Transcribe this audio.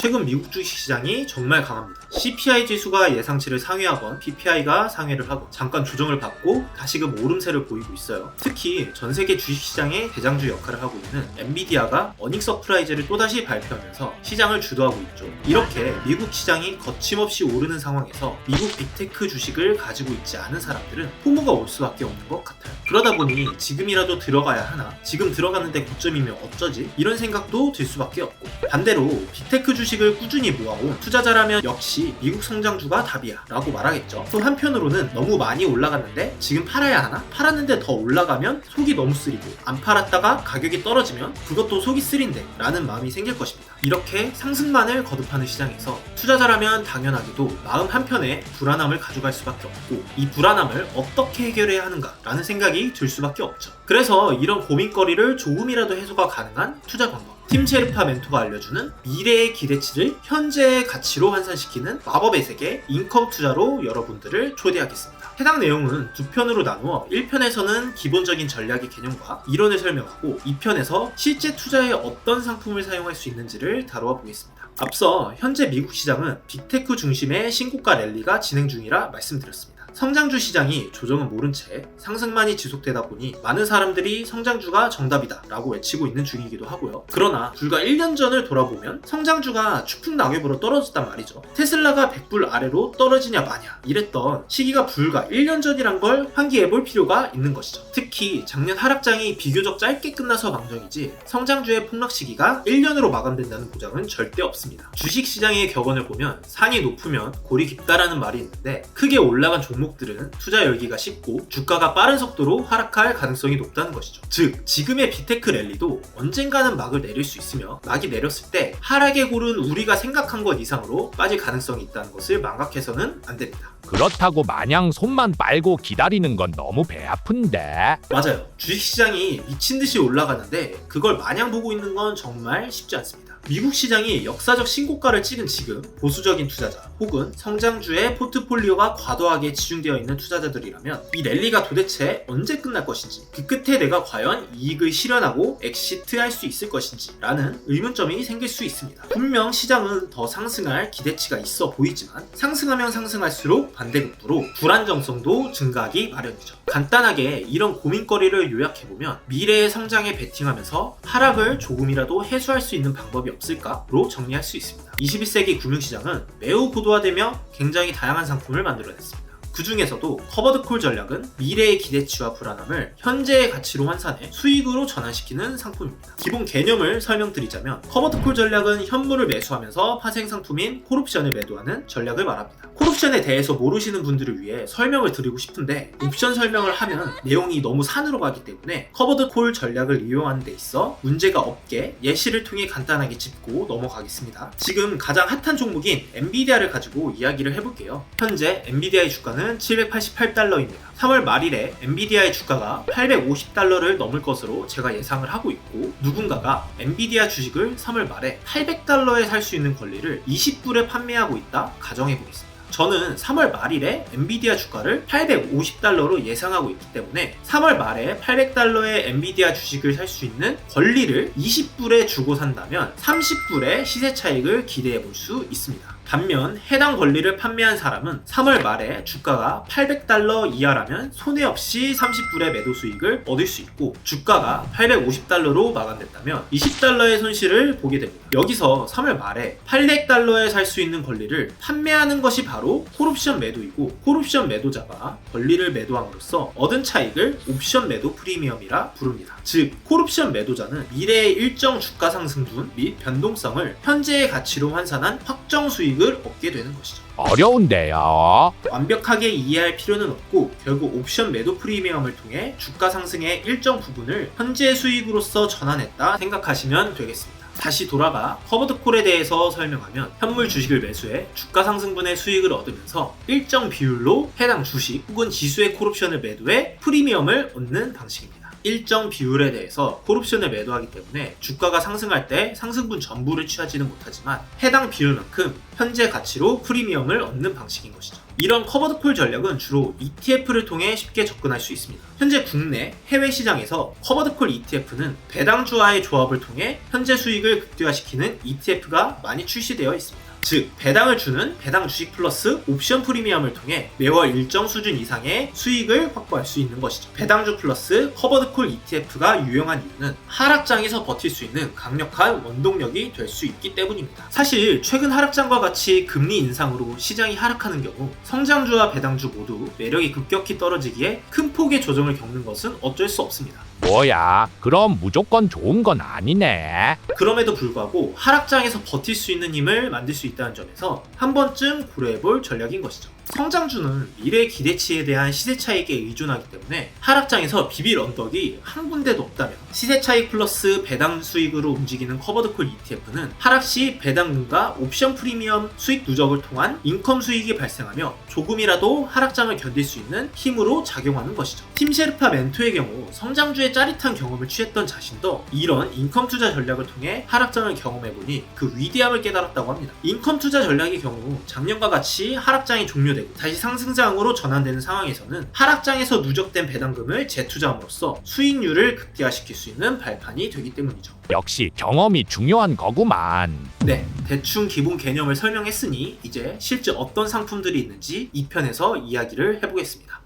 최근 미국 주식시장이 정말 강합니다. CPI 지수가 예상치를 상회하건 PPI가 상회를 하건 잠깐 조정을 받고 다시금 오름세를 보이고 있어요. 특히 전세계 주식시장의 대장주 역할을 하고 있는 엔비디아가 어닝 서프라이즈를 또다시 발표하면서 시장을 주도하고 있죠. 이렇게 미국 시장이 거침없이 오르는 상황에서 미국 빅테크 주식을 가지고 있지 않은 사람들은 포모가 올 수밖에 없는 것 같아요. 그러다 보니 지금이라도 들어가야 하나? 지금 들어가는데 고점이면 어쩌지? 이런 생각도 들 수밖에 없고, 반대로 빅테크 주식을 꾸준히 모아온 투자자라면 역시 미국 성장주가 답이야 라고 말하겠죠. 또 한편으로는 너무 많이 올라갔는데 지금 팔아야 하나? 팔았는데 더 올라가면 속이 너무 쓰리고, 안 팔았다가 가격이 떨어지면 그것도 속이 쓰린데 라는 마음이 생길 것입니다. 이렇게 상승만을 거듭하는 시장에서 투자자라면 당연하게도 마음 한편에 불안함을 가져갈 수밖에 없고, 이 불안함을 어떻게 해결해야 하는가 라는 생각이 들 수밖에 없죠. 그래서 이런 고민거리를 조금이라도 해소가 가능한 투자 방법, 팀 셰르파 멘토가 알려주는 미래의 기대치를 현재의 가치로 환산시키는 마법의 세계 인컴 투자로 여러분들을 초대하겠습니다. 해당 내용은 두 편으로 나누어 1편에서는 기본적인 전략의 개념과 이론을 설명하고 2편에서 실제 투자에 어떤 상품을 사용할 수 있는지를 다루어 보겠습니다. 앞서 현재 미국 시장은 빅테크 중심의 신고가 랠리가 진행 중이라 말씀드렸습니다. 성장주 시장이 조정은 모른 채 상승만이 지속되다 보니 많은 사람들이 성장주가 정답이다 라고 외치고 있는 중이기도 하고요. 그러나 불과 1년 전을 돌아보면 성장주가 추풍낙엽으로 떨어졌단 말이죠. 테슬라가 100불 아래로 떨어지냐 마냐 이랬던 시기가 불과 1년 전이란 걸 환기해볼 필요가 있는 것이죠. 특히 작년 하락장이 비교적 짧게 끝나서 망정이지 성장주의 폭락 시기가 1년으로 마감된다는 보장은 절대 없습니다. 주식시장의 격언을 보면 산이 높으면 골이 깊다라는 말이 있는데, 크게 올라간 종목들은 투자 열기가 식고 주가가 빠른 속도로 하락할 가능성이 높다는 것이죠. 즉 지금의 빅테크 랠리도 언젠가는 막을 내릴 수 있으며, 막이 내렸을 때 하락의 골은 우리가 생각한 것 이상으로 빠질 가능성이 있다는 것을 망각해서는 안 됩니다. 그렇다고 마냥 손만 빨고 기다리는 건 너무 배 아픈데. 맞아요. 주식시장이 미친듯이 올라가는데 그걸 마냥 보고 있는 건 정말 쉽지 않습니다. 미국 시장이 역사적 신고가를 찍은 지금 보수적인 투자자 혹은 성장주의 포트폴리오가 과도하게 치중되어 있는 투자자들이라면 이 랠리가 도대체 언제 끝날 것인지, 그 끝에 내가 과연 이익을 실현하고 엑시트할 수 있을 것인지 라는 의문점이 생길 수 있습니다. 분명 시장은 더 상승할 기대치가 있어 보이지만 상승하면 상승할수록 반대급부로 불안정성도 증가하기 마련이죠. 간단하게 이런 고민거리를 요약해보면 미래의 성장에 베팅하면서 하락을 조금이라도 해소할 수 있는 방법이 없을까로 정리할 수 있습니다. 21세기 금융시장은 매우 고도화되며 굉장히 다양한 상품을 만들어냈습니다. 그 중에서도 커버드콜 전략은 미래의 기대치와 불안함을 현재의 가치로 환산해 수익으로 전환시키는 상품입니다. 기본 개념을 설명드리자면, 커버드콜 전략은 현물을 매수하면서 파생 상품인 콜옵션을 매도하는 전략을 말합니다. 콜옵션에 대해서 모르시는 분들을 위해 설명을 드리고 싶은데, 옵션 설명을 하면 내용이 너무 산으로 가기 때문에 커버드콜 전략을 이용하는 데 있어 문제가 없게 예시를 통해 간단하게 짚고 넘어가겠습니다. 지금 가장 핫한 종목인 엔비디아를 가지고 이야기를 해볼게요. 현재 엔비디아의 주가는 788달러입니다. 3월 말일에 엔비디아의 주가가 850달러를 넘을 것으로 제가 예상을 하고 있고, 누군가가 엔비디아 주식을 3월 말에 800달러에 살 수 있는 권리를 20불에 판매하고 있다 가정해보겠습니다. 저는 3월 말일에 엔비디아 주가를 850달러로 예상하고 있기 때문에 3월 말에 800달러의 엔비디아 주식을 살 수 있는 권리를 20불에 주고 산다면 30불의 시세 차익을 기대해 볼 수 있습니다. 반면 해당 권리를 판매한 사람은 3월 말에 주가가 800달러 이하라면 손해 없이 30불의 매도 수익을 얻을 수 있고, 주가가 850달러로 마감됐다면 20달러의 손실을 보게 됩니다. 여기서 3월 말에 800달러에 살 수 있는 권리를 판매하는 것이 바로 콜옵션 매도이고, 콜옵션 매도자가 권리를 매도함으로써 얻은 차익을 옵션 매도 프리미엄이라 부릅니다. 즉 콜옵션 매도자는 미래의 일정 주가 상승분 및 변동성을 현재의 가치로 환산한 확정 수익을 얻게 되는 것이죠. 어려운데요. 완벽하게 이해할 필요는 없고, 결국 옵션 매도 프리미엄을 통해 주가 상승의 일정 부분을 현재 수익으로서 전환했다 생각하시면 되겠습니다. 다시 돌아가 커버드콜에 대해서 설명하면, 현물 주식을 매수해 주가 상승분의 수익을 얻으면서 일정 비율로 해당 주식 혹은 지수의 콜옵션을 매도해 프리미엄을 얻는 방식입니다. 일정 비율에 대해서 콜옵션을 매도하기 때문에 주가가 상승할 때 상승분 전부를 취하지는 못하지만 해당 비율만큼 현재 가치로 프리미엄을 얻는 방식인 것이죠. 이런 커버드콜 전략은 주로 ETF를 통해 쉽게 접근할 수 있습니다. 현재 국내, 해외 시장에서 커버드콜 ETF는 배당주와의 조합을 통해 현재 수익을 극대화시키는 ETF가 많이 출시되어 있습니다. 즉, 배당을 주는 배당 주식 플러스 옵션 프리미엄을 통해 매월 일정 수준 이상의 수익을 확보할 수 있는 것이죠. 배당주 플러스 커버드콜 ETF가 유용한 이유는 하락장에서 버틸 수 있는 강력한 원동력이 될 수 있기 때문입니다. 사실 최근 하락장과 같이 금리 인상으로 시장이 하락하는 경우 성장주와 배당주 모두 매력이 급격히 떨어지기에 큰 폭의 조정을 겪는 것은 어쩔 수 없습니다. 뭐야? 그럼 무조건 좋은 건 아니네. 그럼에도 불구하고 하락장에서 버틸 수 있는 힘을 만들 수 있다는 점에서 한 번쯤 고려해볼 전략인 것이죠. 성장주는 미래 기대치에 대한 시세 차익에 의존하기 때문에 하락장에서 비빌 언덕이 한 군데도 없다면 시세 차익 플러스 배당 수익으로 움직이는 커버드콜 ETF는 하락 시 배당금과 옵션 프리미엄 수익 누적을 통한 인컴 수익이 발생하며 조금이라도 하락장을 견딜 수 있는 힘으로 작용하는 것이죠. 팀셰르파 멘토의 경우 성장주의 짜릿한 경험을 취했던 자신도 이런 인컴 투자 전략을 통해 하락장을 경험해보니 그 위대함을 깨달았다고 합니다. 인컴 투자 전략의 경우 작년과 같이 하락장이 종료되고 다시 상승장으로 전환되는 상황에서는 하락장에서 누적된 배당금을 재투자함으로써 수익률을 극대화시킬 수 있는 발판이 되기 때문이죠. 역시 경험이 중요한 거구만. 네, 대충 기본 개념을 설명했으니 이제 실제 어떤 상품들이 있는지 2편에서 이야기를 해보겠습니다.